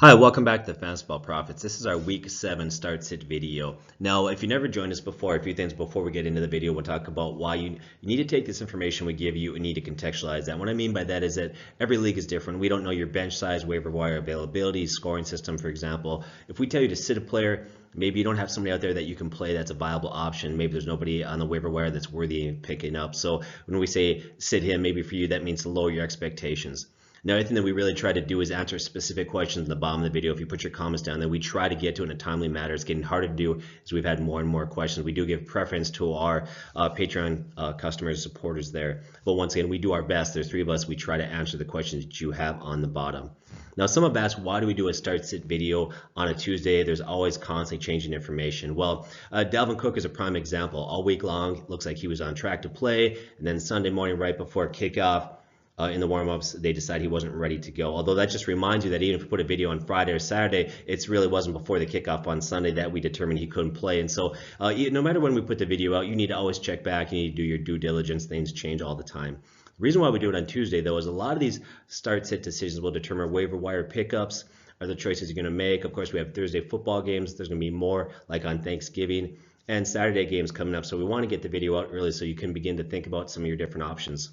Hi, welcome back to the Fantasy Profits. This is our Week 7 Start Sit video. Now, if you never joined us before, a few things before we get into the video, we'll talk about why you need to take this information we give you and need to contextualize that. What I mean by that is that every league is different. We don't know your bench size, waiver wire availability, scoring system, for example. If we tell you to sit a player, maybe you don't have somebody out there that you can play that's a viable option. Maybe there's nobody on the waiver wire that's worthy of picking up. So when we say sit him, maybe for you that means to lower your expectations. Now, anything that we really try to do is answer specific questions in the bottom of the video. If you put your comments down there, we try to get to it in a timely manner. It's getting harder to do as we've had more and more questions. We do give preference to our Patreon customers, supporters there. But once again, we do our best. There's three of us. We try to answer the questions that you have on the bottom. Now, some have asked, why do we do a start-sit video on a Tuesday? There's always constantly changing information. Well, Dalvin Cook is a prime example. All week long, looks like he was on track to play. And then Sunday morning, right before kickoff, in the warm-ups, they decided he wasn't ready to go. Although that just reminds you that even if we put a video on Friday or Saturday, it really wasn't before the kickoff on Sunday that we determined he couldn't play. And so no matter when we put the video out, you need to always check back. You need to do your due diligence. Things change all the time. The reason why we do it on Tuesday, though, is a lot of these start-sit decisions will determine waiver wire pickups are the choices you're going to make. Of course, we have Thursday football games. There's going to be more like on Thanksgiving and Saturday games coming up. So we want to get the video out early so you can begin to think about some of your different options.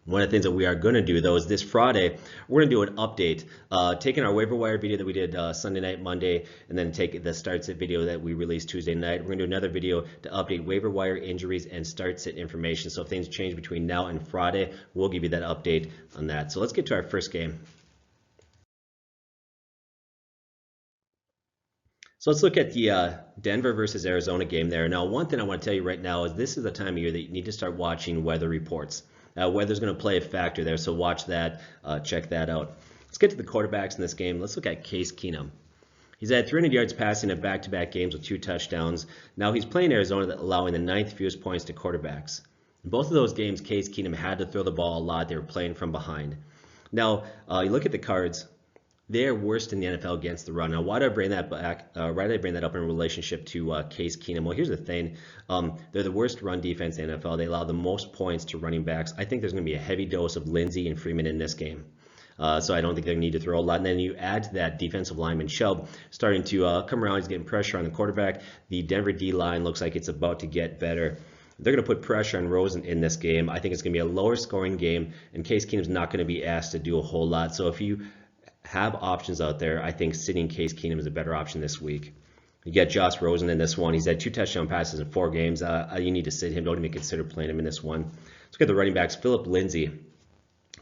One of the things that we are going to do, though, is this Friday, we're going to do an update, taking our waiver wire video that we did Sunday night, Monday, and then take the start-sit video that we released Tuesday night. We're going to do another video to update waiver wire injuries and start-sit information. So if things change between now and Friday, we'll give you that update on that. So let's get to our first game. So let's look at the Denver versus Arizona game there. Now, one thing I want to tell you right now is this is the time of year that you need to start watching weather reports. Weather's going to play a factor there, so watch that, check that out. Let's get to the quarterbacks in this game. Let's look at Case Keenum. He's had 300 yards passing in back-to-back games with 2 touchdowns. Now he's playing Arizona, allowing the 9th fewest points to quarterbacks. In both of those games, Case Keenum had to throw the ball a lot. They were playing from behind. Now, you look at the Cards. They're worst in the NFL against the run. Now, why do I bring that back? Why did I bring that up in relationship to Case Keenum? Well, here's the thing. They're the worst run defense in the NFL. They allow the most points to running backs. I think there's going to be a heavy dose of Lindsey and Freeman in this game. So I don't think they need to throw a lot. And then you add to that defensive lineman Chubb starting to come around. He's getting pressure on the quarterback. The Denver D-line looks like it's about to get better. They're going to put pressure on Rosen in this game. I think it's going to be a lower scoring game, and Case Keenum's not going to be asked to do a whole lot. So if you have options out there, I think sitting Case Keenum is a better option this week. You get Josh Rosen in this one. He's had 2 touchdown passes in 4 games. You need to sit him. Don't even consider playing him in this one. Let's get the running backs. Philip Lindsay.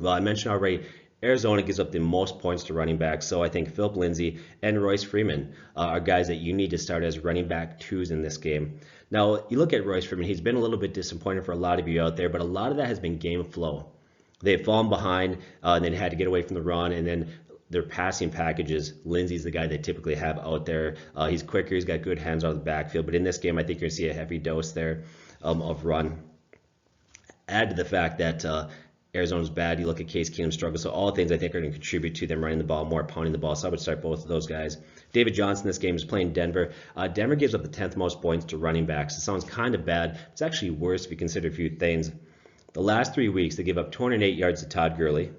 Well, I mentioned already, Arizona gives up the most points to running backs. So I think Philip Lindsay and Royce Freeman are guys that you need to start as running back 2s in this game. Now, you look at Royce Freeman. He's been a little bit disappointing for a lot of you out there, but a lot of that has been game flow. They've fallen behind, and then had to get away from the run, and then their passing packages, Lindsey's the guy they typically have out there. He's quicker, he's got good hands out of the backfield, but in this game, I think you're going to see a heavy dose there of run. Add to the fact that Arizona's bad. You look at Case Keenum struggle, so all things I think are going to contribute to them running the ball more, pounding the ball, so I would start both of those guys. David Johnson in this game is playing Denver. Denver gives up the 10th most points to running backs. It sounds kind of bad. It's actually worse if you consider a few things. The last 3 weeks, they give up 208 yards to Todd Gurley,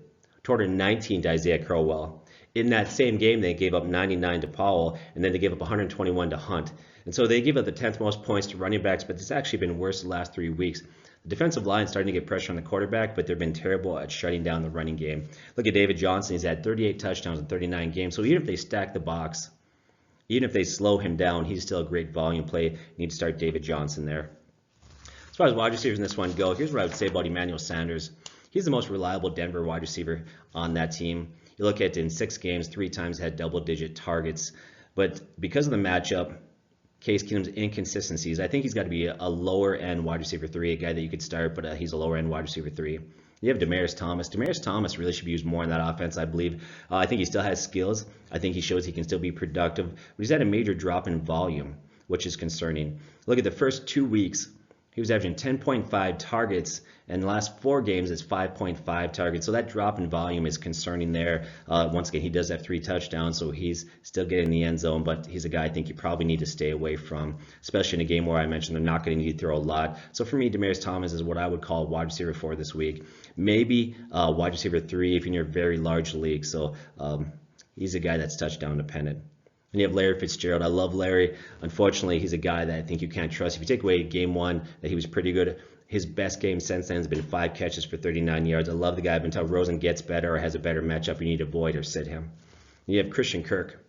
219 to Isaiah Crowell. In that same game, they gave up 99 to Powell, and then they gave up 121 to Hunt. And so they give up the 10th most points to running backs, but it's actually been worse the last 3 weeks. The defensive line is starting to get pressure on the quarterback, but they've been terrible at shutting down the running game. Look at David Johnson. He's had 38 touchdowns in 39 games. So even if they stack the box, even if they slow him down, he's still a great volume play. You need to start David Johnson there. As far as wide receivers in this one go, here's what I would say about Emmanuel Sanders. He's the most reliable Denver wide receiver on that team. You look at in 6 games, 3 times had double-digit targets. But because of the matchup, Case Keenum's inconsistencies, I think he's got to be a lower-end wide receiver 3, a guy that you could start, but he's a lower-end wide receiver 3. You have Demaryius Thomas. Demaryius Thomas really should be used more in that offense, I believe. I think he still has skills. I think he shows he can still be productive. But he's had a major drop in volume, which is concerning. Look at the first 2 weeks. He was averaging 10.5 targets, and the last 4 games is 5.5 targets. So that drop in volume is concerning there. Once again, he does have 3 touchdowns, so he's still getting in the end zone, but he's a guy I think you probably need to stay away from, especially in a game where I mentioned they're not going to need to throw a lot. So for me, Demaryius Thomas is what I would call wide receiver 4 this week. Maybe wide receiver 3 if you're in your very large league. So He's a guy that's touchdown dependent. And you have Larry Fitzgerald. I love Larry. Unfortunately, he's a guy that I think you can't trust. If you take away game one, that he was pretty good. His best game since then has been 5 catches for 39 yards. I love the guy, but until Rosen gets better or has a better matchup, you need to avoid or sit him. And you have Christian Kirk.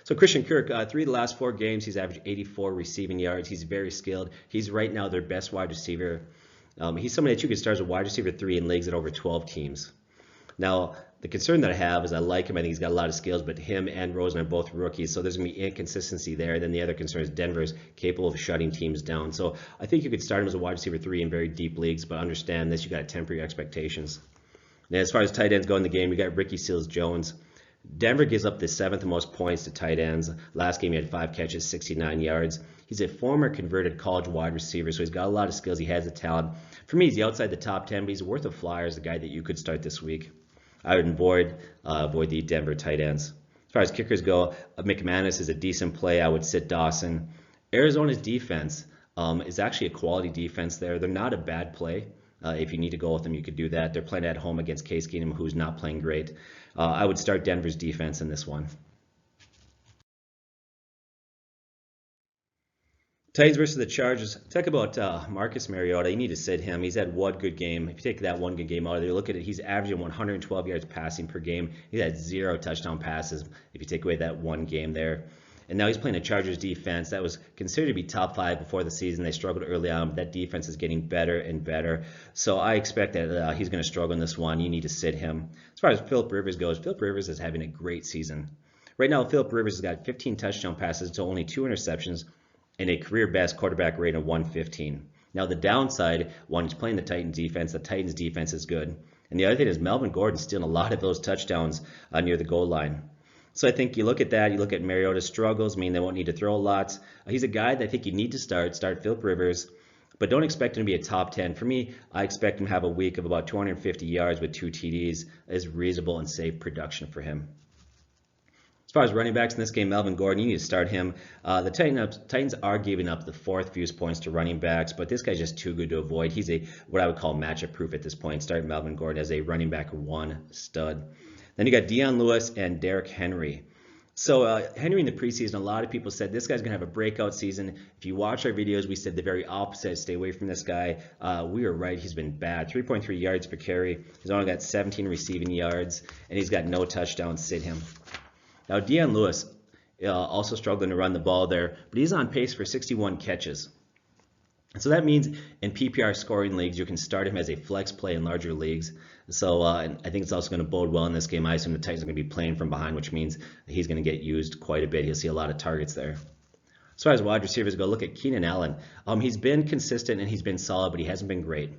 So Christian Kirk, 3 of the last 4 games, he's averaged 84 receiving yards. He's very skilled. He's right now their best wide receiver. He's somebody that you could start as a wide receiver 3 in leagues at over 12 teams. Now, the concern that I have is I like him. I think he's got a lot of skills, but him and Rosen are both rookies, so there's going to be inconsistency there. Then the other concern is Denver's capable of shutting teams down. So I think you could start him as a wide receiver 3 in very deep leagues, but understand this, you got to temper your expectations. Now, as far as tight ends go in the game, you got Ricky Seals-Jones. Denver gives up the 7th most points to tight ends. Last game he had 5 catches, 69 yards. He's a former converted college wide receiver, so he's got a lot of skills. He has the talent. For me, he's outside the top 10, but he's worth a flyer as a guy that you could start this week. I would avoid the Denver tight ends. As far as kickers go, McManus is a decent play. I would sit Dawson. Arizona's defense is actually a quality defense there. They're not a bad play. If you need to go with them, you could do that. They're playing at home against Case Keenum, who's not playing great. I would start Denver's defense in this one. Titans versus the Chargers. Talk about Marcus Mariota. You need to sit him. He's had one good game. If you take that one good game out of there, look at it. He's averaging 112 yards passing per game. He's had 0 touchdown passes if you take away that one game there. And now he's playing a Chargers defense that was considered to be top 5 before the season. They struggled early on, but that defense is getting better and better. So I expect that he's going to struggle in this one. You need to sit him. As far as Phillip Rivers goes, Phillip Rivers is having a great season. Right now, Phillip Rivers has got 15 touchdown passes to only 2 interceptions and a career best quarterback rate of 115. Now the downside, one, he's playing the Titans defense. The Titans defense is good. And the other thing is Melvin Gordon's stealing a lot of those touchdowns near the goal line. So I think you look at that, you look at Mariota's struggles, mean they won't need to throw a lot. He's a guy that I think you need to start Phillip Rivers, but don't expect him to be a top 10. For me, I expect him to have a week of about 250 yards with 2 TDs is reasonable and safe production for him. As far as running backs in this game, Melvin Gordon, you need to start him. The Titans are giving up the 4th fewest points to running backs, but this guy's just too good to avoid. He's what I would call matchup proof at this point. Start Melvin Gordon as a running back 1 stud. Then you got Dion Lewis and Derrick Henry. So Henry in the preseason, a lot of people said this guy's going to have a breakout season. If you watch our videos, we said the very opposite. Stay away from this guy. We were right. He's been bad. 3.3 yards per carry. He's only got 17 receiving yards, and he's got no touchdowns. Sit him. Now, Dion Lewis also struggling to run the ball there, but he's on pace for 61 catches. And so that means in PPR scoring leagues, you can start him as a flex play in larger leagues. So I think it's also going to bode well in this game. I assume the Titans are going to be playing from behind, which means he's going to get used quite a bit. He'll see a lot of targets there. As far as wide receivers go, look at Keenan Allen. He's been consistent and he's been solid, but he hasn't been great.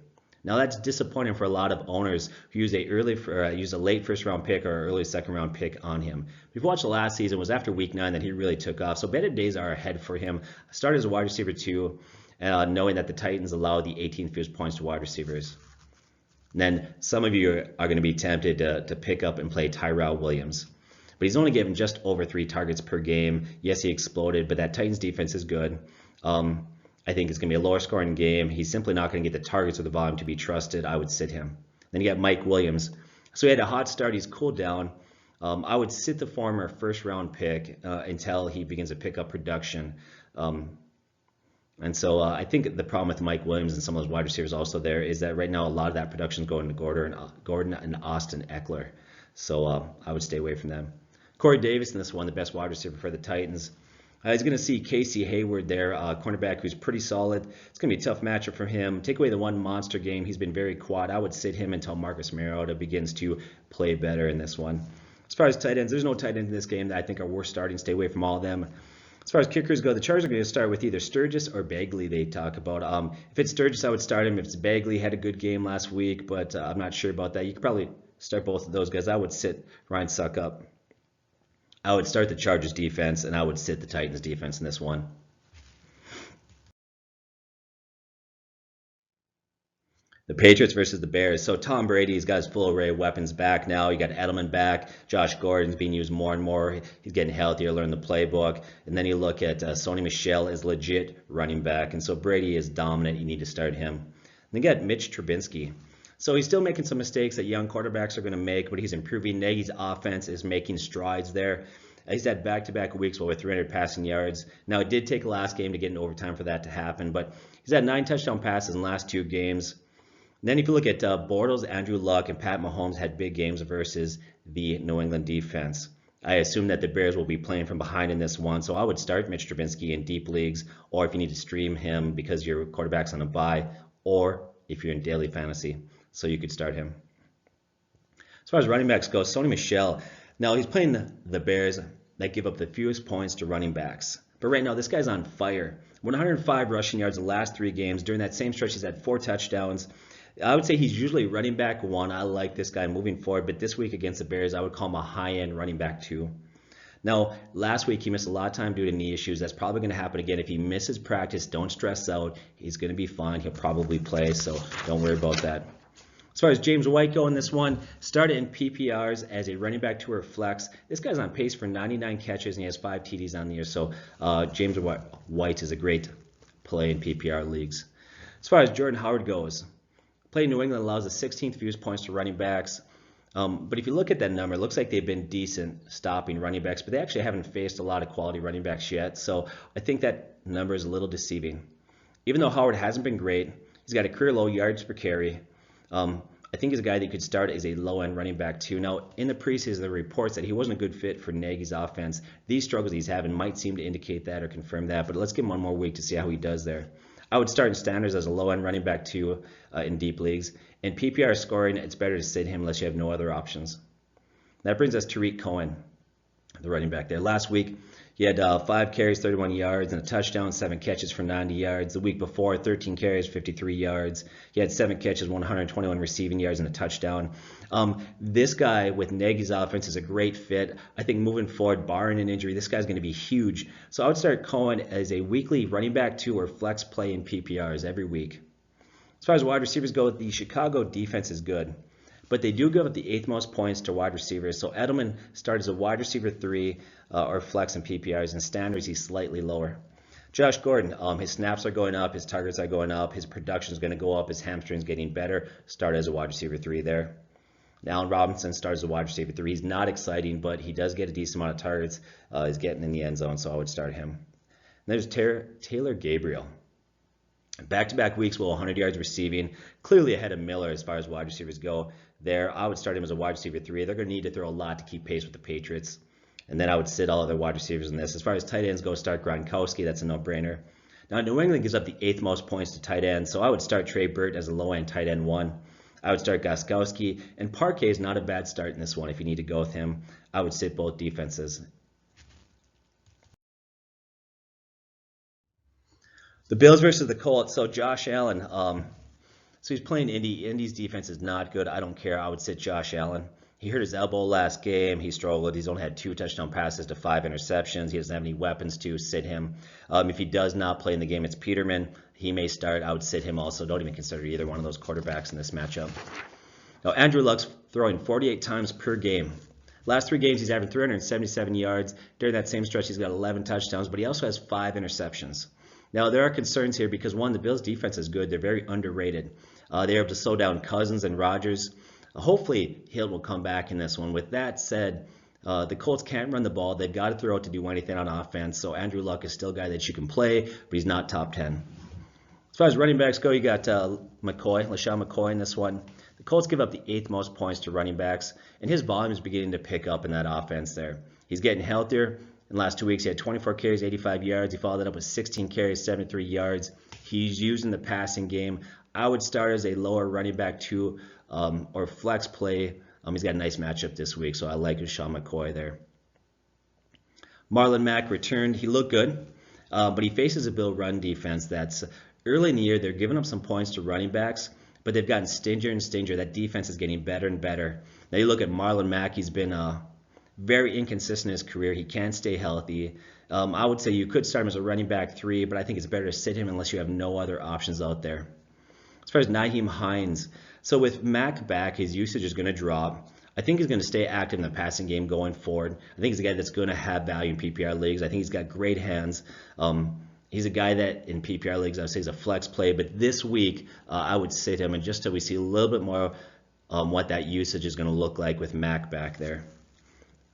Now that's disappointing for a lot of owners who use a late first-round pick or early second-round pick on him. If you've watched the last season, it was after week 9 that he really took off. So better days are ahead for him. Started as a wide receiver 2, knowing that the Titans allow the 18th fewest points to wide receivers. And then some of you are going to be tempted to pick up and play Tyrell Williams. But he's only given just over 3 targets per game. Yes, he exploded, but that Titans defense is good. I think it's going to be a lower scoring game. He's simply not going to get the targets or the volume to be trusted. I would sit him. Then you got Mike Williams. So he had a hot start. He's cooled down. I would sit the former first-round pick until he begins to pick up production. And so I think the problem with Mike Williams and some of those wide receivers also there is that right now a lot of that production is going to Gordon and Austin Eckler. So I would stay away from them. Corey Davis in this one, the best wide receiver for the Titans. He's going to see Casey Hayward there, cornerback who's pretty solid. It's going to be a tough matchup for him. Take away the one monster game. He's been very quiet. I would sit him until Marcus Mariota begins to play better in this one. As far as tight ends, there's no tight end in this game that I think are worth starting. Stay away from all of them. As far as kickers go, the Chargers are going to start with either Sturgis or Bagley, they talk about. If it's Sturgis, I would start him. If it's Bagley, had a good game last week, but I'm not sure about that. You could probably start both of those guys. I would sit Ryan Suckup. I would start the Chargers defense, and I would sit the Titans defense in this one. The Patriots versus the Bears. So Tom Brady's got his full array of weapons back now. You got Edelman back. Josh Gordon's being used more and more. He's getting healthier, learning the playbook. And then you look at Sony Michel is legit running back. And so Brady is dominant. You need to start him. And then you got Mitch Trubisky. So he's still making some mistakes that young quarterbacks are going to make, but he's improving. Nagy's offense is making strides there. He's had back-to-back weeks with 300 passing yards. Now, it did take the last game to get into overtime for that to happen, but he's had 9 touchdown passes in the last 2 games. Then if you look at Bortles, Andrew Luck, and Pat Mahomes had big games versus the New England defense. I assume that the Bears will be playing from behind in this one, so I would start Mitch Trubisky in deep leagues, or if you need to stream him because your quarterback's on a bye, or if you're in daily fantasy, so you could start him. As far as running backs go, Sony Michel. Now, he's playing the Bears that give up the fewest points to running backs. But right now, this guy's on fire. 105 rushing yards the last 3 games. During that same stretch, he's had 4 touchdowns. I would say he's usually running back 1. I like this guy moving forward, but this week against the Bears, I would call him a high-end running back 2. Now, last week he missed a lot of time due to knee issues. That's probably going to happen again. If he misses practice, don't stress out. He's going to be fine. He'll probably play, so don't worry about that. As far as James White go in this one, started in PPRs as a running back 2 or flex. This guy's on pace for 99 catches, and he has 5 TDs on the year, so James White is a great play in PPR leagues. As far as Jordan Howard goes, playing New England allows the 16th fewest points to running backs. But if you look at that number, it looks like they've been decent stopping running backs, but they actually haven't faced a lot of quality running backs yet. So I think that number is a little deceiving. Even though Howard hasn't been great, he's got a career low yards per carry. I think he's a guy that you could start as a low-end running back too. Now, in the preseason, there were reports that he wasn't a good fit for Nagy's offense. These struggles he's having might seem to indicate that or confirm that, but let's give him one more week to see how he does there. I would start in standards as a low-end running back too in deep leagues. In PPR scoring, it's better to sit him unless you have no other options. That brings us to Tariq Cohen, the running back there. Last week, he had 5 carries, 31 yards, and a touchdown, 7 catches for 90 yards. The week before, 13 carries, 53 yards. He had 7 catches, 121 receiving yards, and a touchdown. This guy with Nagy's offense is a great fit. I think moving forward, barring an injury, this guy's going to be huge. So I would start Cohen as a weekly running back 2 or flex play in PPRs every week. As far as wide receivers go, the Chicago defense is good, but they do give up the 8th most points to wide receivers. So Edelman started as a wide receiver 3 or flex in PPRs, and standards he's slightly lower. Josh Gordon, his snaps are going up, his targets are going up, his production is going to go up, his hamstring's getting better. Start as a wide receiver 3 there. Allen Robinson starts as a wide receiver 3. He's not exciting, but he does get a decent amount of targets. He's getting in the end zone, so I would start him. And there's Taylor Gabriel. Back-to-back weeks with 100 yards receiving, clearly ahead of Miller as far as wide receivers go. There, I would start him as a wide receiver 3. They're going to need to throw a lot to keep pace with the Patriots. And then I would sit all other wide receivers in this. As far as tight ends go, start Gronkowski. That's a no-brainer. Now, New England gives up the 8th most points to tight ends, so I would start Trey Burt as a low-end tight end 1. I would start Gronkowski, and Parquet is not a bad start in this one if you need to go with him. I would sit both defenses. The Bills versus the Colts. So Josh Allen, so he's playing Indy. Indy's defense is not good. I don't care. I would sit Josh Allen. He hurt his elbow last game. He struggled. He's only had 2 touchdown passes to 5 interceptions. He doesn't have any weapons to sit him. If he does not play in the game, it's Peterman. He may start. I would sit him also. Don't even consider either one of those quarterbacks in this matchup. Now, Andrew Luck's throwing 48 times per game. Last 3 games, he's averaged 377 yards. During that same stretch, he's got 11 touchdowns, but he also has 5 interceptions. Now, there are concerns here because, one, the Bills' defense is good. They're very underrated. They're able to slow down Cousins and Rodgers. Hopefully, Hill will come back in this one. With that said, the Colts can't run the ball. They've got to throw it to do anything on offense. So Andrew Luck is still a guy that you can play, but he's not top 10. As far as running backs go, you got LaShawn McCoy in this one. The Colts give up the 8th most points to running backs, and his volume is beginning to pick up in that offense there. He's getting healthier. In the last 2 weeks, he had 24 carries, 85 yards. He followed that up with 16 carries, 73 yards. He's used in the passing game. I would start as a lower running back 2 or flex play. He's got a nice matchup this week, so I like LaShawn McCoy there. Marlon Mack returned. He looked good, but he faces a Bill run defense that's early in the year. They're giving up some points to running backs, but they've gotten stingier and stingier. That defense is getting better and better. Now you look at Marlon Mack. He's been very inconsistent in his career. He can't stay healthy. I would say you could start him as a running back 3, but I think it's better to sit him unless you have no other options out there. As far as Nyheim Hines, so with Mack back, his usage is going to drop. I think he's going to stay active in the passing game going forward. I think he's a guy that's going to have value in PPR leagues. I think he's got great hands. He's a guy that in PPR leagues I would say is a flex play, but this week I would sit him, and just so we see a little bit more what that usage is going to look like with Mac back there.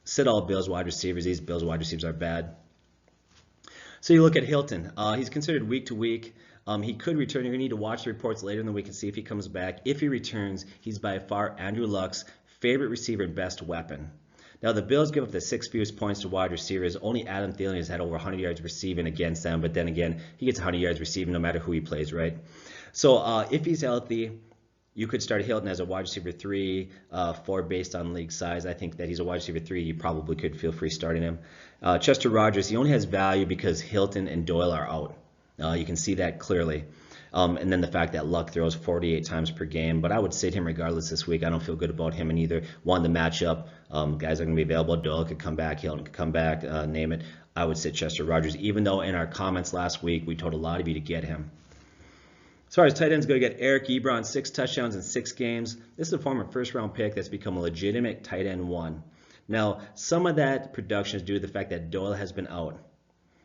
Sit all Bills wide receivers. These Bills wide receivers are bad. So you look at Hilton. He's considered week to week. He could return. You're going to need to watch the reports later in the week and see if he comes back. If he returns, he's by far Andrew Luck's favorite receiver and best weapon. Now, the Bills give up the 6th fewest points to wide receivers. Only Adam Thielen has had over 100 yards receiving against them, but then again, he gets 100 yards receiving no matter who he plays, right? So if he's healthy, you could start Hilton as a wide receiver 3, 4 based on league size. I think that he's a wide receiver 3. You probably could feel free starting him. Chester Rogers, he only has value because Hilton and Doyle are out. You can see that clearly. And then the fact that Luck throws 48 times per game. But I would sit him regardless this week. I don't feel good about him in either. One, the matchup. Guys are going to be available. Doyle could come back. Hilton could come back. Name it. I would sit Chester Rogers, even though in our comments last week we told a lot of you to get him. As far as tight ends go, you get Eric Ebron, 6 touchdowns in 6 games. This is a former first-round pick that's become a legitimate tight end 1. Now, some of that production is due to the fact that Doyle has been out.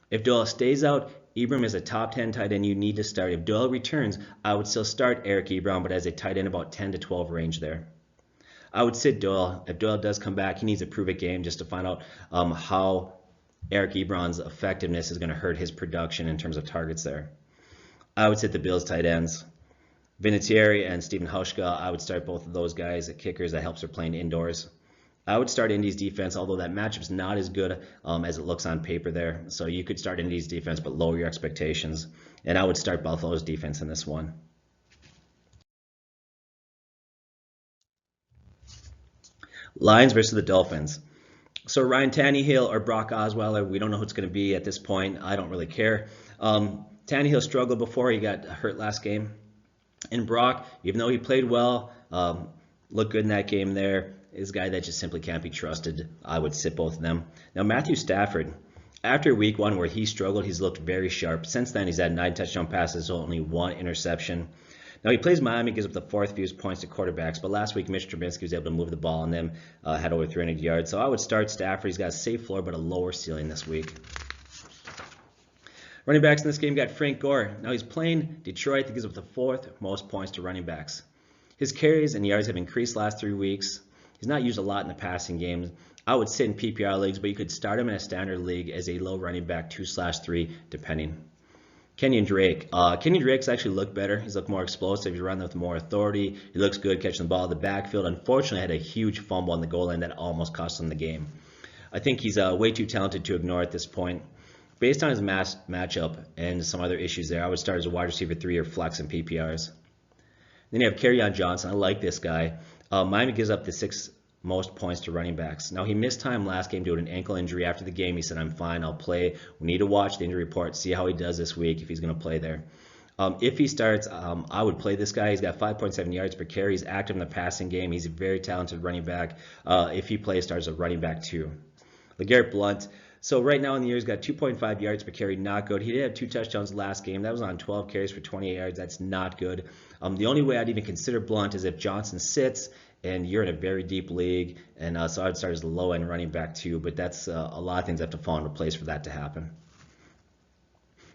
If Doyle stays out, Ebron is a top 10 tight end you need to start. If Doyle returns, I would still start Eric Ebron, but as a tight end about 10 to 12 range there. I would sit Doyle. If Doyle does come back, he needs to prove a game just to find out how Eric Ebron's effectiveness is going to hurt his production in terms of targets there. I would sit the Bills tight ends. Vinatieri and Stephen Hauschka, I would start both of those guys at kickers. That helps her playing indoors. I would start Indy's defense, although that matchup's not as good as it looks on paper there. So you could start Indy's defense, but lower your expectations. And I would start Buffalo's defense in this one. Lions versus the Dolphins. So Ryan Tannehill or Brock Osweiler, we don't know who it's going to be at this point. I don't really care. Tannehill struggled before he got hurt last game. And Brock, even though he played well, looked good in that game there, is a guy that just simply can't be trusted. I would sit both of them. Now, Matthew Stafford, after week 1 where he struggled, he's looked very sharp. Since then, he's had 9 touchdown passes, only 1 interception. Now, he plays Miami, gives up the 4th fewest points to quarterbacks, but last week, Mitch Trubisky was able to move the ball on them, had over 300 yards. So I would start Stafford. He's got a safe floor, but a lower ceiling this week. Running backs in this game got Frank Gore. Now he's playing Detroit that gives up the 4th most points to running backs. His carries and yards have increased last 3 weeks. He's not used a lot in the passing games. I would sit in PPR leagues, but you could start him in a standard league as a low running back 2/3, depending. Kenyon Drake. Kenyon Drake's actually looked better. He's looked more explosive. He's running with more authority. He looks good catching the ball in the backfield. Unfortunately, had a huge fumble on the goal line that almost cost him the game. I think he's way too talented to ignore at this point. Based on his matchup and some other issues there, I would start as a wide receiver 3 or flex in PPRs. Then you have Kerryon Johnson. I like this guy. Miami gives up the 6th most points to running backs. Now, he missed time last game due to an ankle injury. After the game, he said, I'm fine, I'll play. We need to watch the injury report, see how he does this week, if he's going to play there. If he starts, I would play this guy. He's got 5.7 yards per carry. He's active in the passing game. He's a very talented running back. If he plays, starts a running back 2. LeGarrette Blount. So right now in the year, he's got 2.5 yards per carry, not good. He did have 2 touchdowns last game. That was on 12 carries for 28 yards. That's not good. The only way I'd even consider Blount is if Johnson sits and you're in a very deep league, and so I'd start as a low-end running back too, but that's a lot of things have to fall into place for that to happen.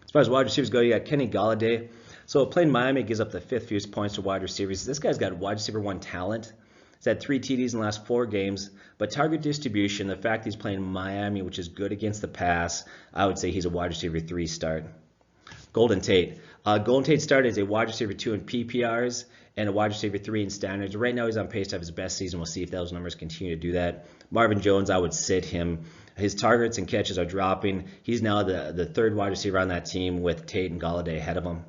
As far as wide receivers go, you got Kenny Golladay. So playing Miami gives up the 5th fewest points to wide receivers. This guy's got wide receiver 1 talent. He's had 3 TDs in the last 4 games, but target distribution, the fact he's playing Miami, which is good against the pass, I would say he's a wide receiver 3 start. Golden Tate. Golden Tate started as a wide receiver 2 in PPRs and a wide receiver 3 in standards. Right now he's on pace to have his best season. We'll see if those numbers continue to do that. Marvin Jones, I would sit him. His targets and catches are dropping. He's now the 3rd wide receiver on that team with Tate and Golladay ahead of him.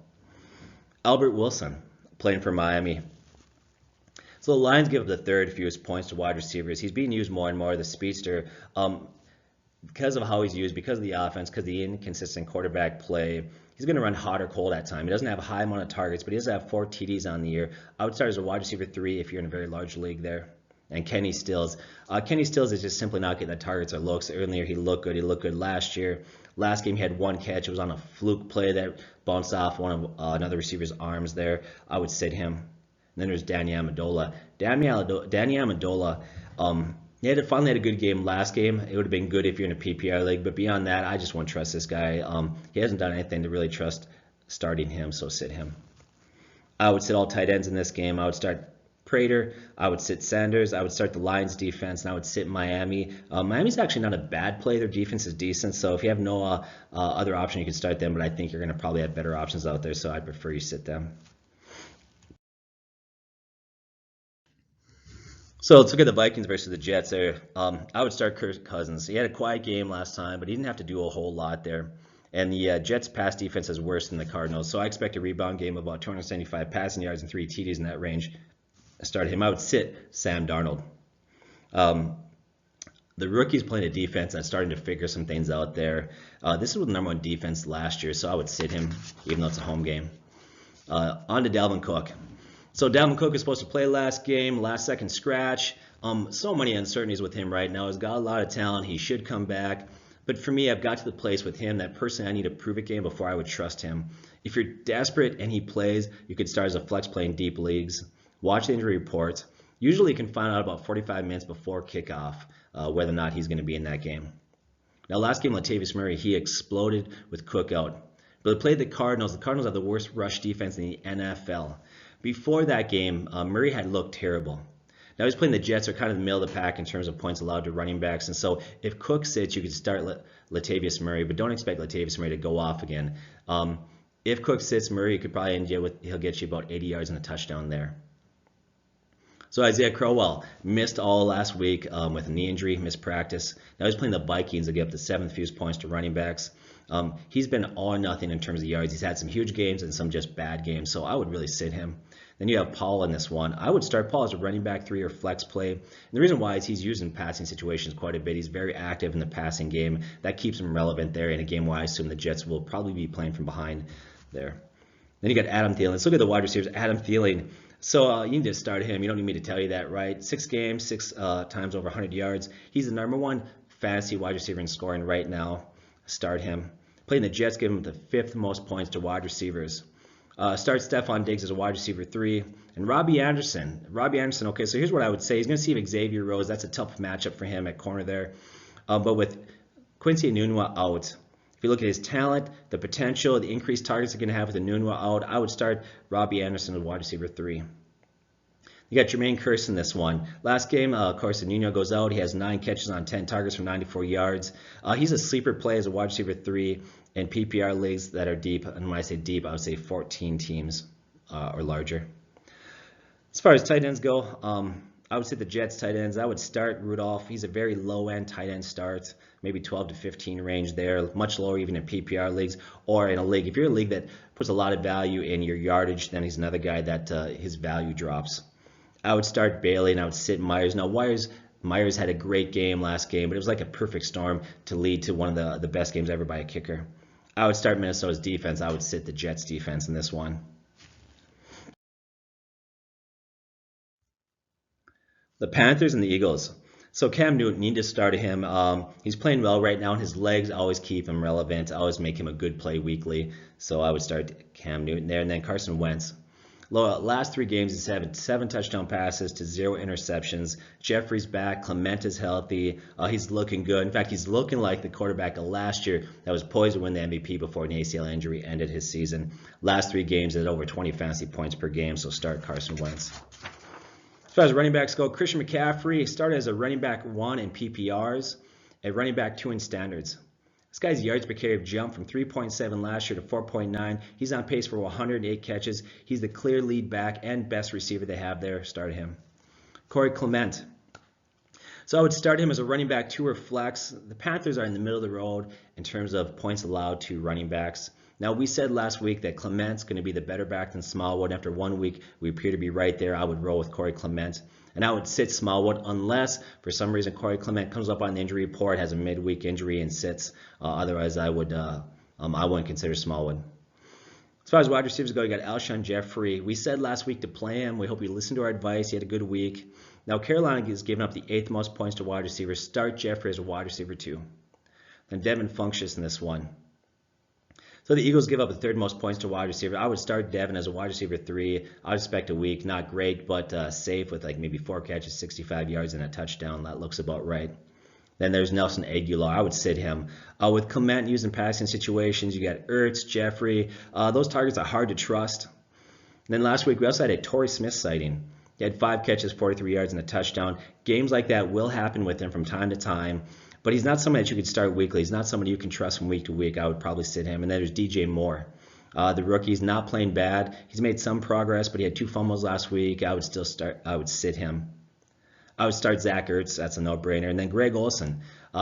Albert Wilson, playing for Miami. So the Lions give up the 3rd fewest points to wide receivers. He's being used more and more, the speedster, because of how he's used, because of the offense, because of the inconsistent quarterback play. He's going to run hot or cold at time. He doesn't have a high amount of targets, but he does have 4 TDs on the year. I would start as a wide receiver 3 if you're in a very large league there. And Kenny Stills. Kenny Stills is just simply not getting the targets or looks. Earlier he looked good. He looked good last year. Last game he had 1 catch. It was on a fluke play that bounced off one of another receiver's arms there. I would sit him. And then there's Danny Amendola. Danny Amendola, Finally had a good game last game. It would have been good if you're in a PPR league, but beyond that, I just won't trust this guy. He hasn't done anything to really trust starting him, so sit him. I would sit all tight ends in this game. I would start Prater. I would sit Sanders. I would start the Lions defense, and I would sit Miami. Miami's actually not a bad play. Their defense is decent, so if you have no other option, you can start them, but I think you're going to probably have better options out there, so I'd prefer you sit them. So let's look at the Vikings versus the Jets there. I would start Kirk Cousins. He had a quiet game last time, but he didn't have to do a whole lot there. And the Jets' pass defense is worse than the Cardinals, so I expect a rebound game of about 275 passing yards and 3 TDs in that range. I started him. I would sit Sam Darnold. The rookie's playing a defense that's starting to figure some things out there. This was the #1 defense last year, so I would sit him, even though it's a home game. On to Dalvin Cook. So Dalvin Cook is supposed to play last game, last second scratch. So many uncertainties with him right now. He's got a lot of talent. He should come back. But for me, I've got to the place with him that personally I need a prove-it game before I would trust him. If you're desperate and he plays, you could start as a flex play in deep leagues. Watch the injury report. Usually you can find out about 45 minutes before kickoff whether or not he's going to be in that game. Now last game, Latavius Murray, he exploded with Cook out. But they played the Cardinals. The Cardinals have the worst rush defense in the NFL. Before that game, Murray had looked terrible. Now he's playing the Jets, are kind of the middle of the pack in terms of points allowed to running backs. And so if Cook sits, you could start Latavius Murray, but don't expect Latavius Murray to go off again. If Cook sits, Murray could probably end you with, he'll get you about 80 yards and a touchdown there. So Isaiah Crowell missed all last week with a knee injury, missed practice. Now he's playing the Vikings to give up the 7th fewest points to running backs. He's been all or nothing in terms of yards. He's had some huge games and some just bad games, so I would really sit him. Then you have Paul in this one. I would start Paul as a running back 3 or flex play. And the reason why is he's used in passing situations quite a bit. He's very active in the passing game. That keeps him relevant there in a game where I assume the Jets will probably be playing from behind there. Then you got Adam Thielen. Let's look at the wide receivers. Adam Thielen. So you need to start him. You don't need me to tell you that, right? 6 games, 6 times over 100 yards. He's the #1 fantasy wide receiver in scoring right now. Start him. Playing the Jets, give him the 5th most points to wide receivers. Start Stephon Diggs as a wide receiver 3. And Robbie Anderson. Okay, so here's what I would say. He's going to see Xavier Rhodes. That's a tough matchup for him at corner there. But with Quincy Enunwa out, if you look at his talent, the potential, the increased targets they're going to have with Enunwa out, I would start Robbie Anderson as wide receiver 3. You got Jermaine Kearse in this one. Last game, of course, Nuno goes out. He has 9 catches on 10 targets for 94 yards. He's a sleeper play as a wide receiver 3 in PPR leagues that are deep. And when I say deep, I would say 14 teams or larger. As far as tight ends go, I would say the Jets tight ends. I would start Rudolph. He's a very low-end tight end start, maybe 12 to 15 range there, much lower even in PPR leagues or in a league. If you're a league that puts a lot of value in your yardage, then he's another guy that his value drops. I would start Bailey and I would sit Myers. Now, Myers had a great game last game, but it was like a perfect storm to lead to one of the best games ever by a kicker. I would start Minnesota's defense. I would sit the Jets defense in this one. The Panthers and the Eagles. So Cam Newton, need to start him. He's playing well right now, and his legs always keep him relevant. Always make him a good play weekly. So I would start Cam Newton there, and then Carson Wentz. Last 3 games, he's had 7 touchdown passes to 0 interceptions. Jeffrey's back. Clement is healthy. He's looking good. In fact, he's looking like the quarterback of last year that was poised to win the MVP before an ACL injury ended his season. Last 3 games at over 20 fantasy points per game, so start Carson Wentz. As far as running backs go, Christian McCaffrey started as a running back 1 in PPRs, a running back 2 in standards. This guy's yards per carry have jumped from 3.7 last year to 4.9. He's on pace for 108 catches. He's the clear lead back and best receiver they have there. Start him. Corey Clement. So I would start him as a running back 2 or flex. The Panthers are in the middle of the road in terms of points allowed to running backs. Now, we said last week that Clement's going to be the better back than Smallwood. After 1 week, we appear to be right there. I would roll with Corey Clement. And I would sit Smallwood unless, for some reason, Corey Clement comes up on the injury report, has a midweek injury, and sits. Otherwise, I wouldn't consider Smallwood. As far as wide receivers go, you got Alshon Jeffrey. We said last week to play him. We hope you listened to our advice. He had a good week. Now, Carolina has given up the 8th most points to wide receivers. Start Jeffrey as a wide receiver 2. Then Devin Funchess in this one. So the Eagles give up the third most points to wide receiver. I would start Devin as a wide receiver 3. I would expect a week, not great, but safe with like maybe 4 catches, 65 yards, and a touchdown. That looks about right. Then there's Nelson Aguilar. I would sit him. With Clement using passing situations, you got Ertz, Jeffrey. Those targets are hard to trust. And then last week we also had a Torrey Smith sighting. He had 5 catches, 43 yards, and a touchdown. Games like that will happen with him from time to time. But he's not somebody that you could start weekly. He's not somebody you can trust from week to week. I would probably sit him. And then there's DJ Moore. The rookie's not playing bad. He's made some progress, but he had 2 fumbles last week. I would sit him. I would start Zach Ertz. That's a no-brainer. And then Greg Olsen.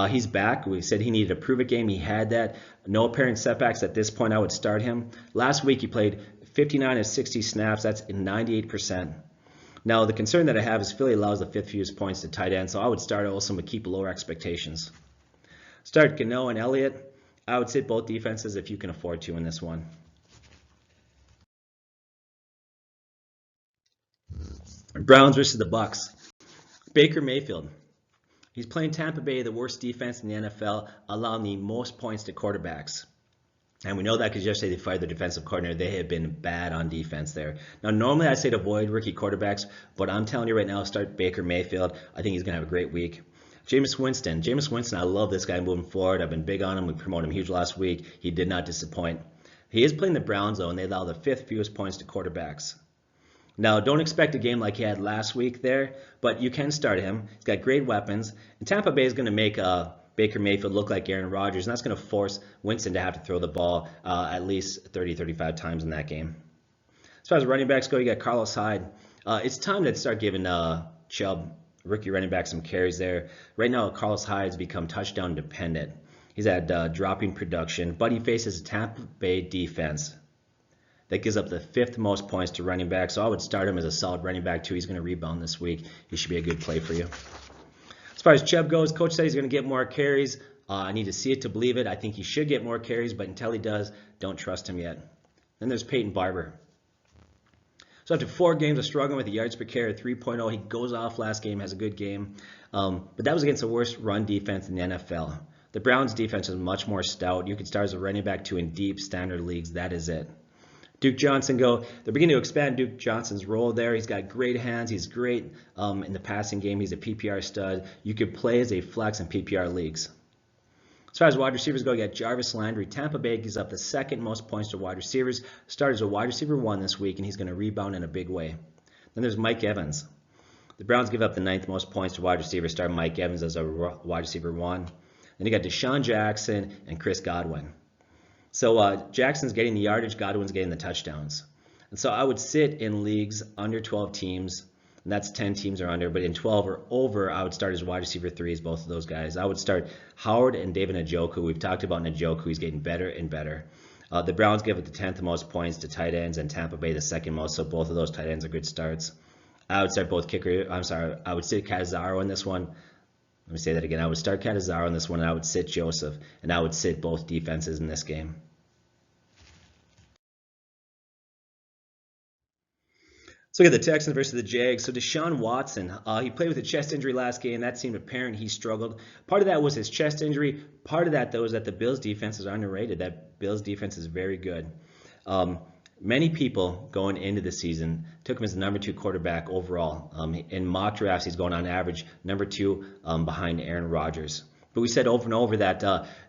He's back. We said he needed a prove-it game. He had that. No apparent setbacks at this point. I would start him. Last week he played 59 of 60 snaps. That's 98%. Now, the concern that I have is Philly allows the 5th fewest points to tight end, so I would start Olsen but keep lower expectations. Start Gano and Elliott. I would sit both defenses if you can afford to in this one. Browns versus the Bucks. Baker Mayfield. He's playing Tampa Bay, the worst defense in the NFL, allowing the most points to quarterbacks. And we know that because yesterday they fired their defensive coordinator. They have been bad on defense there. Now, normally I say to avoid rookie quarterbacks, but I'm telling you right now, start Baker Mayfield. I think he's going to have a great week. Jameis Winston. I love this guy moving forward. I've been big on him. We promoted him huge last week. He did not disappoint. He is playing the Browns, though, and they allow the 5th fewest points to quarterbacks. Now, don't expect a game like he had last week there, but you can start him. He's got great weapons. And Tampa Bay is going to make Baker Mayfield look like Aaron Rodgers, and that's going to force Winston to have to throw the ball at least 30-35 times in that game. As far as running backs go, you got Carlos Hyde. It's time to start giving Chubb, rookie running back, some carries there. Right now, Carlos Hyde's become touchdown dependent. He's had dropping production, but he faces a Tampa Bay defense that gives up the 5th most points to running back, so I would start him as a solid running back too. He's going to rebound this week. He should be a good play for you. As far as Chubb goes, coach said he's going to get more carries. I need to see it to believe it. I think he should get more carries, but until he does, don't trust him yet. Then there's Peyton Barber. So after 4 games of struggling with the yards per carry at 3.0, he goes off last game, has a good game. But that was against the worst run defense in the NFL. The Browns' defense is much more stout. You could start as a running back 2 in deep standard leagues. That is it. Duke Johnson they're beginning to expand Duke Johnson's role there. He's got great hands. He's great in the passing game. He's a PPR stud. You could play as a flex in PPR leagues. As far as wide receivers go, you got Jarvis Landry. Tampa Bay gives up the 2nd most points to wide receivers. Started as a wide receiver 1 this week, and he's going to rebound in a big way. Then there's Mike Evans. The Browns give up the 9th most points to wide receivers. Start Mike Evans as a wide receiver 1. Then you got Deshaun Jackson and Chris Godwin. So Jackson's getting the yardage, Godwin's getting the touchdowns. And so I would sit in leagues under 12 teams, and that's 10 teams or under, but in 12 or over, I would start as wide receiver 3 as both of those guys. I would start Howard and David Njoku. We've talked about Njoku. He's getting better and better. The Browns give it the 10th most points to tight ends, and Tampa Bay the 2nd most, so both of those tight ends are good starts. I would start I would sit Catanzaro in this one. Let me say that again. I would start Catanzaro in this one, and I would sit Joseph, and I would sit both defenses in this game. So we got the Texans versus the Jags. So Deshaun Watson, he played with a chest injury last game. That seemed apparent. He struggled. Part of that was his chest injury. Part of that, though, is that the Bills' defense is underrated. That Bills' defense is very good. Many people going into the season took him as the number 2 quarterback overall. In mock drafts, he's going on average number 2 behind Aaron Rodgers. But we said over and over that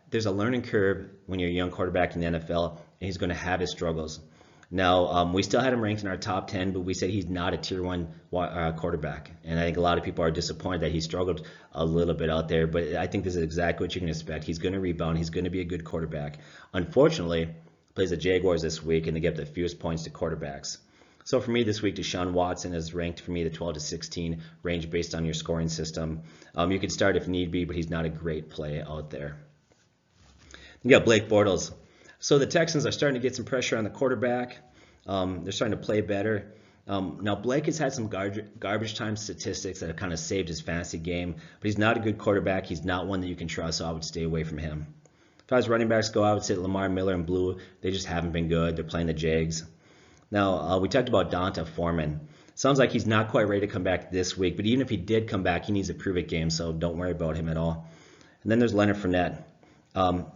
there's a learning curve when you're a young quarterback in the NFL, and he's going to have his struggles. Now, we still had him ranked in our top 10, but we said he's not a tier 1 quarterback. And I think a lot of people are disappointed that he struggled a little bit out there. But I think this is exactly what you can expect. He's going to rebound. He's going to be a good quarterback. Unfortunately, plays the Jaguars this week, and they get the fewest points to quarterbacks. So for me this week, Deshaun Watson is ranked for me the 12 to 16 range based on your scoring system. You can start if need be, but he's not a great play out there. You got Blake Bortles. So the Texans are starting to get some pressure on the quarterback. They're starting to play better. Now, Blake has had some garbage time statistics that have kind of saved his fantasy game, but he's not a good quarterback. He's not one that you can trust, so I would stay away from him. As far as running backs go, I would say Lamar Miller and Blue. They just haven't been good. They're playing the Jags. Now, we talked about Donta Foreman. Sounds like he's not quite ready to come back this week, but even if he did come back, he needs a prove-it game, so don't worry about him at all. And then there's Leonard Fournette.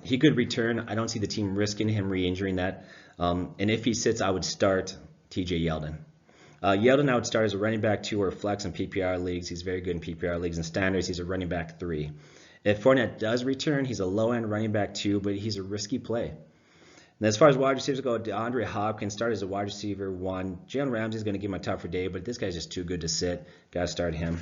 He could return. I don't see the team risking him re-injuring that. And if he sits, I would start TJ Yeldon. Yeldon I would start as a running back 2 or flex in PPR leagues. He's very good in PPR leagues. And standards, he's a running back 3. If Fournette does return, he's a low-end running back 2, but he's a risky play. And as far as wide receivers go, DeAndre Hopkins started as a wide receiver 1. Jalen Ramsey's going to give him a tougher day, but this guy's just too good to sit. Got to start him.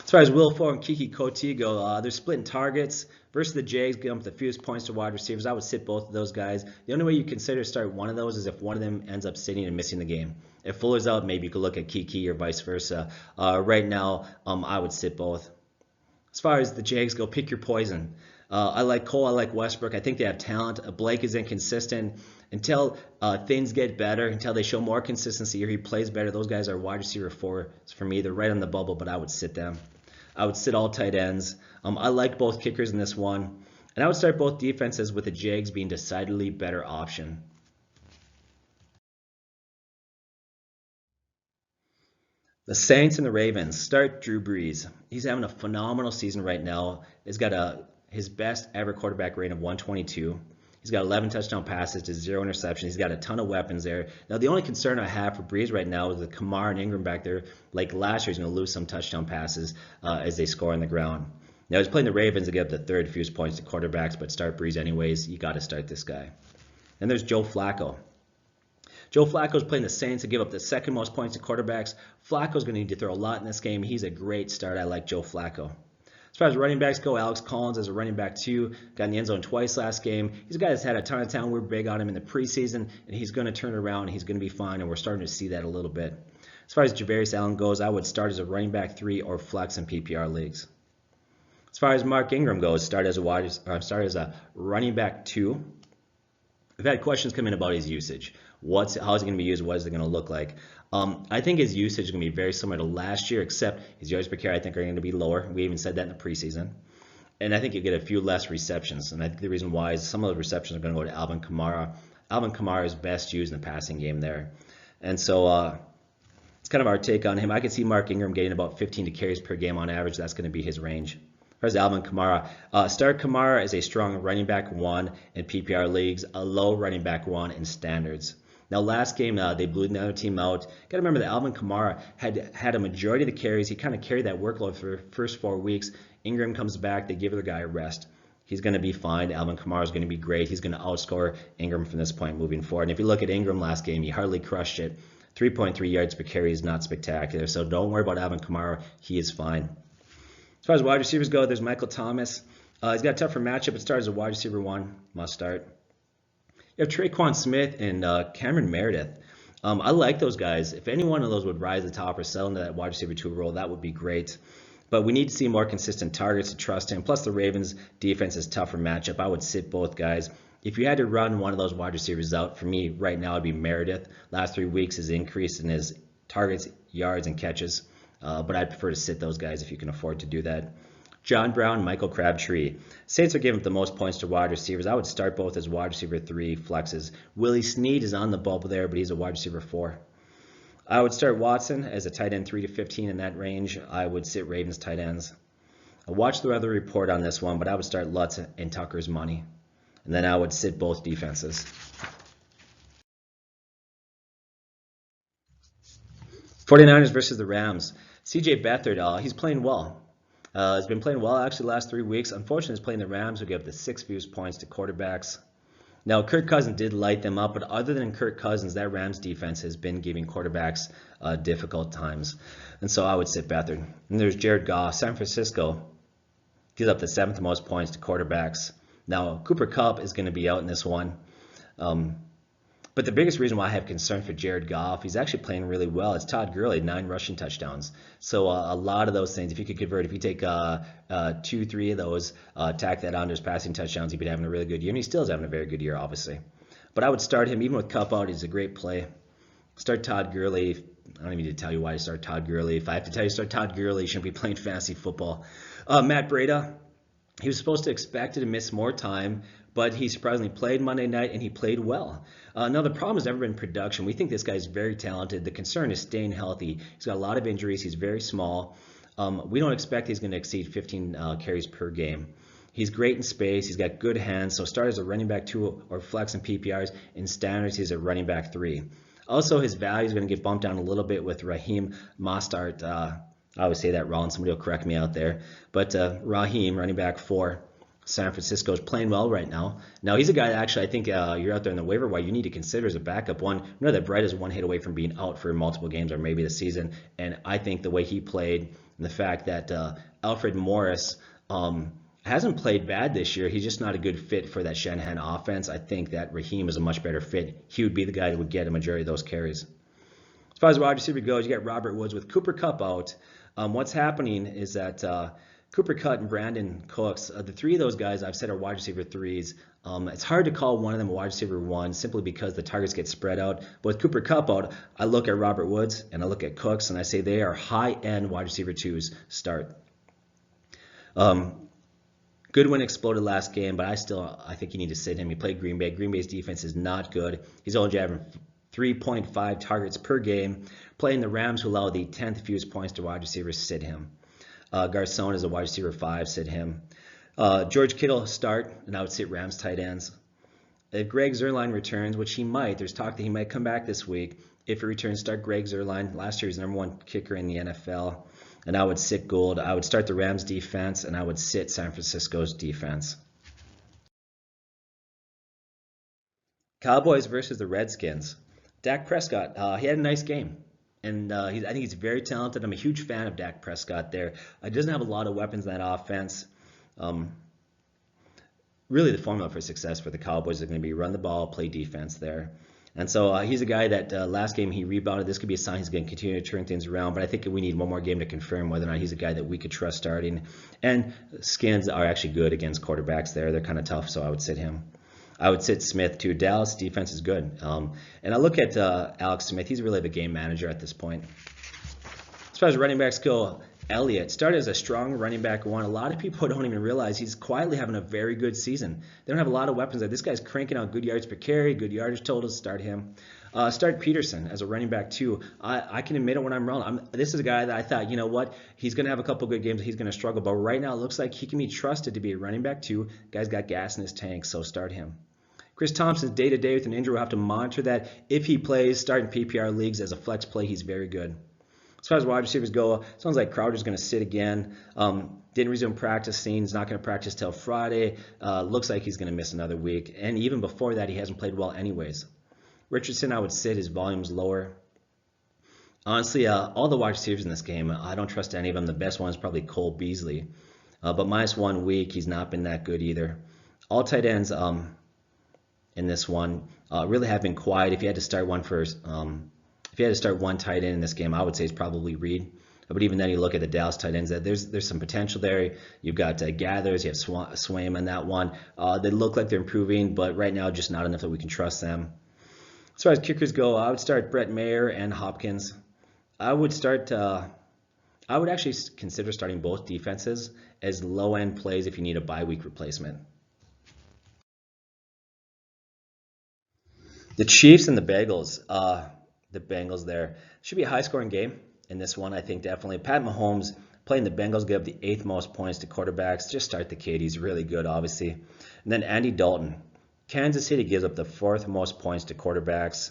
As far as Will Fuller and Kiki Coutee go, they're splitting targets. Versus the Jags, give them the fewest points to wide receivers. I would sit both of those guys. The only way you consider start one of those is if one of them ends up sitting and missing the game. If Fuller's out, maybe you could look at Kiki or vice versa. Right now, I would sit both. As far as the Jags go, pick your poison. I like Cole. I like Westbrook. I think they have talent. Blake is inconsistent. Until things get better, until they show more consistency or he plays better, those guys are wide receiver 4 for me. They're right on the bubble, but I would sit them. I would sit all tight ends. I like both kickers in this one. And I would start both defenses with the Jags being decidedly better option. The Saints and the Ravens. Start Drew Brees. He's having a phenomenal season right now. He's got his best ever quarterback rating of 122. He's got 11 touchdown passes to 0 interceptions. He's got a ton of weapons there. Now, the only concern I have for Brees right now is the Kamara and Ingram back there. Like last year, he's going to lose some touchdown passes as they score on the ground. Now, he's playing the Ravens to get up the third fewest points to quarterbacks, but start Brees anyways. You got to start this guy. Then there's Joe Flacco. Joe Flacco's playing the Saints to give up the second most points to quarterbacks. Flacco's going to need to throw a lot in this game. He's a great start. I like Joe Flacco. As far as running backs go, Alex Collins as a running back 2, got in the end zone twice last game. He's a guy that's had a ton of talent. We're big on him in the preseason, and he's going to turn around. He's going to be fine, and we're starting to see that a little bit. As far as Javarius Allen goes, I would start as a running back 3 or flex in PPR leagues. As far as Mark Ingram goes, start as a running back 2. We've had questions come in about his usage. How is he going to be used? What is it going to look like? I think his usage is going to be very similar to last year, except his yards per carry I think are going to be lower. We even said that in the preseason. And I think you get a few less receptions. And I think the reason why is some of the receptions are going to go to Alvin Kamara. Alvin Kamara is best used in the passing game there. And so it's kind of our take on him. I could see Mark Ingram getting about 15 to carries per game on average. That's going to be his range. As Alvin Kamara. Start Kamara as a strong running back 1 in PPR leagues, a low running back 1 in standards. Now, last game, they blew the other team out. Got to remember that Alvin Kamara had a majority of the carries. He kind of carried that workload for the first 4 weeks. Ingram comes back. They give the guy a rest. He's going to be fine. Alvin Kamara is going to be great. He's going to outscore Ingram from this point moving forward. And if you look at Ingram last game, he hardly crushed it. 3.3 yards per carry is not spectacular. So don't worry about Alvin Kamara. He is fine. As far as wide receivers go, there's Michael Thomas. He's got a tougher matchup. It starts as a wide receiver 1. Must start. You have Traquan Smith and Cameron Meredith. I like those guys. If any one of those would rise to the top or settle into that wide receiver 2 role, that would be great. But we need to see more consistent targets to trust him. Plus, the Ravens' defense is tougher matchup. I would sit both guys. If you had to run one of those wide receivers out, for me right now, it'd be Meredith. Last 3 weeks has increased in his targets, yards, and catches. But I'd prefer to sit those guys if you can afford to do that. John Brown, Michael Crabtree. Saints are giving up the most points to wide receivers. I would start both as wide receiver 3 flexes. Willie Snead is on the bubble there, but he's a wide receiver 4. I would start Watson as a tight end 3 to 15 in that range. I would sit Ravens tight ends. I'll watch the weather report on this one, but I would start Lutz and Tucker's money. And then I would sit both defenses. 49ers versus the Rams. CJ Beathard, he's playing well. He's been playing well actually the last 3 weeks. Unfortunately, he's playing the Rams, who give the 6th fewest points to quarterbacks. Now, Kirk Cousins did light them up, but other than Kirk Cousins, that Rams defense has been giving quarterbacks difficult times. And so I would sit Beathard. And there's Jared Goff. San Francisco gives up the 7th most points to quarterbacks. Now, Cooper Kupp is going to be out in this one. But the biggest reason why I have concern for Jared Goff, he's actually playing really well. It's Todd Gurley, 9 rushing touchdowns. So a lot of those things, if you could convert, if you take 2, 3 of those, tack that on to his passing touchdowns, he'd be having a really good year. And he still is having a very good year, obviously. But I would start him, even with Kupp out, he's a great play. Start Todd Gurley. I don't even need to tell you why to start Todd Gurley. If I have to tell you to start Todd Gurley, you shouldn't be playing fantasy football. Matt Breida, he was supposed to expect to miss more time, but he surprisingly played Monday night, and he played well. Now, the problem has never been production. We think this guy is very talented. The concern is staying healthy. He's got a lot of injuries. He's very small. We don't expect he's going to exceed 15 carries per game. He's great in space. He's got good hands. So start as a running back 2 or flex in PPRs. In standards, he's a running back 3. Also, his value is going to get bumped down a little bit with Raheem Mostert. I always say that wrong. Somebody will correct me out there. But Raheem, running back 4, San Francisco, is playing well right now. Now, he's a guy that actually I think you're out there in the waiver wire you need to consider as a backup. One, you know that Brett is one hit away from being out for multiple games or maybe the season. And I think the way he played and the fact that Alfred Morris hasn't played bad this year. He's just not a good fit for that Shanahan offense. I think that Raheem is a much better fit. He would be the guy that would get a majority of those carries. As far as wide receiver goes, you got Robert Woods with Cooper Kupp out. What's happening is that Cooper Kupp and Brandon Cooks, the 3 of those guys I've said are wide receiver 3s. It's hard to call one of them a wide receiver 1 simply because the targets get spread out. But with Cooper Kupp out, I look at Robert Woods and I look at Cooks and I say they are high-end wide receiver 2s start. Goodwin exploded last game, but I think you need to sit him. He played Green Bay. Green Bay's defense is not good. He's only averaging 3.5 targets per game. Playing the Rams, who allow the 10th fewest points to wide receivers, sit him. Garcon is a wide receiver 5, sit him. George Kittle start, and I would sit Rams tight ends. If Greg Zuerlein returns, which he might, there's talk that he might come back this week. If he returns, start Greg Zuerlein. Last year, he's #1 kicker in the NFL. And I would sit Gould. I would start the Rams defense, and I would sit San Francisco's defense. Cowboys versus the Redskins. Dak Prescott, he had a nice game. And I think he's very talented. I'm a huge fan of Dak Prescott there. He doesn't have a lot of weapons in that offense. Really, the formula for success for the Cowboys is going to be run the ball, play defense there. And so he's a guy that last game he rebounded. This could be a sign he's going to continue to turn things around. But I think we need one more game to confirm whether or not he's a guy that we could trust starting. And Skins are actually good against quarterbacks there. They're kind of tough, so I would sit him. I would sit Smith too. Dallas defense is good. And I look at Alex Smith. He's really the game manager at this point. As far as running backs go, Elliott started as a strong running back 1. A lot of people don't even realize he's quietly having a very good season. They don't have a lot of weapons. This guy's cranking out good yards per carry, good yardage totals. Start him. Start Peterson as a running back 2. I can admit it when I'm wrong. This is a guy that I thought, you know what, he's going to have a couple good games. He's going to struggle. But right now it looks like he can be trusted to be a running back 2. Guy's got gas in his tank, so start him. Chris Thompson's day-to-day with an injury. We'll have to monitor that. If he plays, start in PPR leagues as a flex play, he's very good. As far as wide receivers go, sounds like Crowder's going to sit again. Didn't resume practicing. He's not going to practice till Friday. Looks like he's going to miss another week. And even before that, he hasn't played well anyways. Richardson, I would sit. His volume's lower. Honestly, all the wide receivers in this game, I don't trust any of them. The best one is probably Cole Beasley. But -1 week, he's not been that good either. All tight ends in this one really have been quiet. If you had to start one first, if you had to start one tight end in this game, I would say it's probably Reed. But even then, you look at the Dallas tight ends. There's some potential there. You've got Gathers, you have Swaim in that one. They look like they're improving, but right now just not enough that we can trust them. As far as kickers go, I would start Brett Mayer and Hopkins. I would actually consider starting both defenses as low-end plays if you need a bye week replacement. The Chiefs and the Bengals. The Bengals there. Should be a high-scoring game in this one, I think, definitely. Pat Mahomes playing the Bengals, give up the 8th most points to quarterbacks. Just start the kid. He's really good, obviously. And then Andy Dalton. Kansas City gives up the 4th most points to quarterbacks.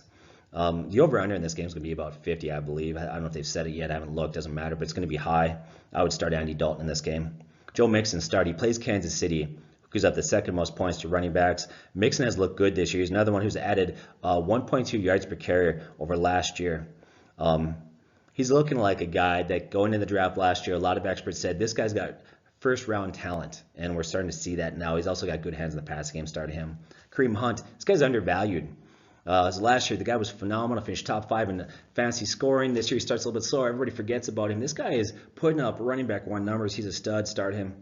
The over-under in this game is going to be about 50, I believe. I don't know if they've said it yet. I haven't looked. Doesn't matter, but it's going to be high. I would start Andy Dalton in this game. Joe Mixon start. He plays Kansas City. Gives up the 2nd most points to running backs. Mixon has looked good this year. He's another one who's added 1.2 yards per carry over last year. He's looking like a guy that going into the draft last year, a lot of experts said this guy's got first-round talent, and we're starting to see that now. He's also got good hands in the passing game. Started him. Kareem Hunt. This guy's undervalued. So last year, the guy was phenomenal. Finished top 5 in fantasy scoring. This year, he starts a little bit slower. Everybody forgets about him. This guy is putting up running back 1 numbers. He's a stud. Start him.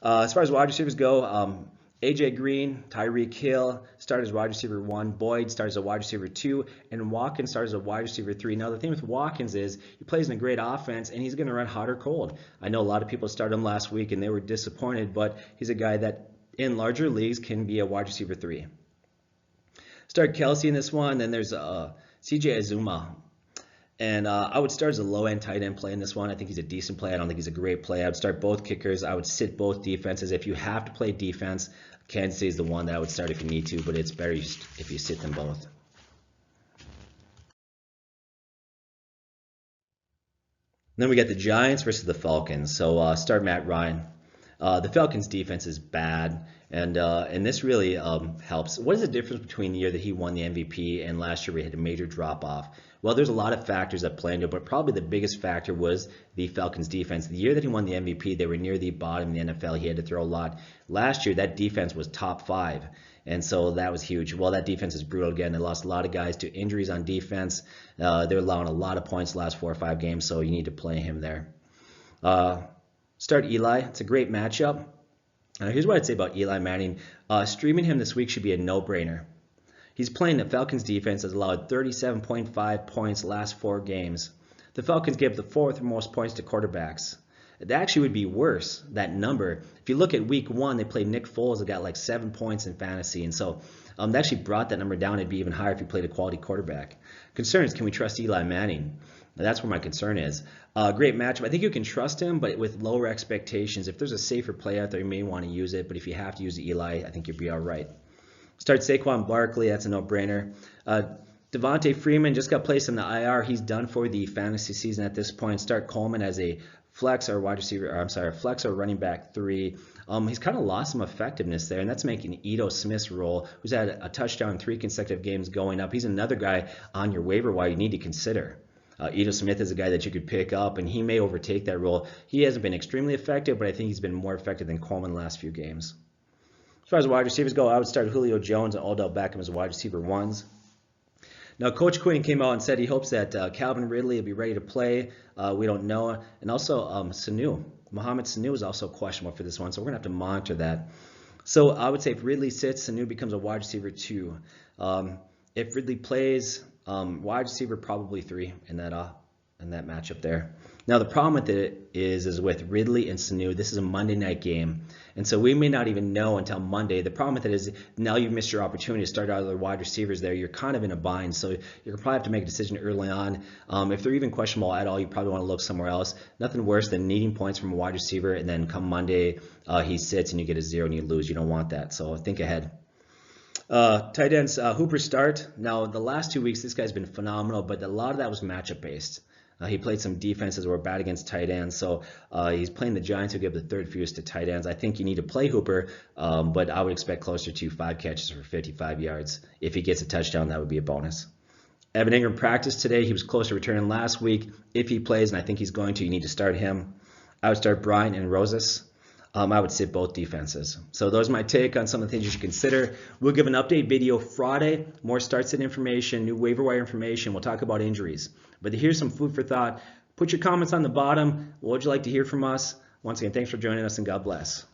As far as wide receivers go, A.J. Green, Tyreek Hill start as wide receiver 1, Boyd starts as a wide receiver 2, and Watkins starts as a wide receiver 3. Now, the thing with Watkins is he plays in a great offense, and he's going to run hot or cold. I know a lot of people started him last week, and they were disappointed, but he's a guy that in larger leagues can be a wide receiver 3. Start Kelsey in this one, then there's C.J. Azuma. And I would start as a low-end tight end play in this one. I think he's a decent play. I don't think he's a great play. I would start both kickers. I would sit both defenses. If you have to play defense, Kansas City is the one that I would start if you need to, but it's better if you sit them both. Then we got the Giants versus the Falcons. So start Matt Ryan. The Falcons' defense is bad, and this really helps. What is the difference between the year that he won the MVP and last year where he had a major drop-off? Well, there's a lot of factors that play into it, but probably the biggest factor was the Falcons' defense. The year that he won the MVP, they were near the bottom in the NFL. He had to throw a lot. Last year, that defense was top 5, and so that was huge. Well, that defense is brutal again. They lost a lot of guys to injuries on defense. They're allowing a lot of points the last 4 or 5 games, so you need to play him there. Start Eli. It's a great matchup. Here's what I'd say about Eli Manning. Streaming him this week should be a no-brainer. He's playing the Falcons defense has allowed 37.5 points last 4 games. The Falcons gave the 4th most points to quarterbacks. It actually would be worse, that number. If you look at week 1, they played Nick Foles that got like 7 points in fantasy. And so they actually brought that number down. It'd be even higher if you played a quality quarterback. Concerns, can we trust Eli Manning? That's where my concern is. Great matchup. I think you can trust him, but with lower expectations. If there's a safer play out there, you may want to use it. But if you have to use Eli, I think you'll be all right. Start Saquon Barkley. That's a no-brainer. Devontae Freeman just got placed in the IR. He's done for the fantasy season at this point. Start Coleman as a flex or wide receiver, or I'm sorry, a flex or running back 3. He's kind of lost some effectiveness there, and that's making Ito Smith's role, who's had a touchdown in 3 consecutive games, going up. He's another guy on your waiver wire you need to consider. Ito Smith is a guy that you could pick up, and he may overtake that role. He hasn't been extremely effective, but I think he's been more effective than Coleman the last few games. As far as wide receivers go, I would start Julio Jones and Odell Beckham as wide receiver 1s. Now, Coach Quinn came out and said he hopes that Calvin Ridley will be ready to play. We don't know. And also Mohamed Sanu is also questionable for this one, so we're going to have to monitor that. So I would say if Ridley sits, Sanu becomes a wide receiver 2. If Ridley plays, wide receiver probably 3 in that matchup there. Now the problem with it is with Ridley and Sanu, this is a Monday night game, and so we may not even know until Monday. The problem with it is now you've missed your opportunity to start out other wide receivers there. You're kind of in a bind, so you're going to probably have to make a decision early on. If they're even questionable at all, you probably want to look somewhere else. Nothing worse than needing points from a wide receiver, and then come Monday, he sits and you get a 0 and you lose. You don't want that, so think ahead. Tight ends, Hooper start. Now, the last 2 weeks, this guy's been phenomenal, but a lot of that was matchup based. He played some defenses that were bad against tight ends, so he's playing the Giants who give the 3rd fewest to tight ends. I think you need to play Hooper, but I would expect closer to 5 catches for 55 yards. If he gets a touchdown, that would be a bonus. Evan Ingram practiced today. He was close to returning last week. If he plays, and I think he's going to, you need to start him. I would start Bryant and Rosas. I would sit both defenses. So those are my take on some of the things you should consider. We'll give an update video Friday. More start sit information, new waiver wire information. We'll talk about injuries. But here's some food for thought. Put your comments on the bottom. What would you like to hear from us? Once again, thanks for joining us, and God bless.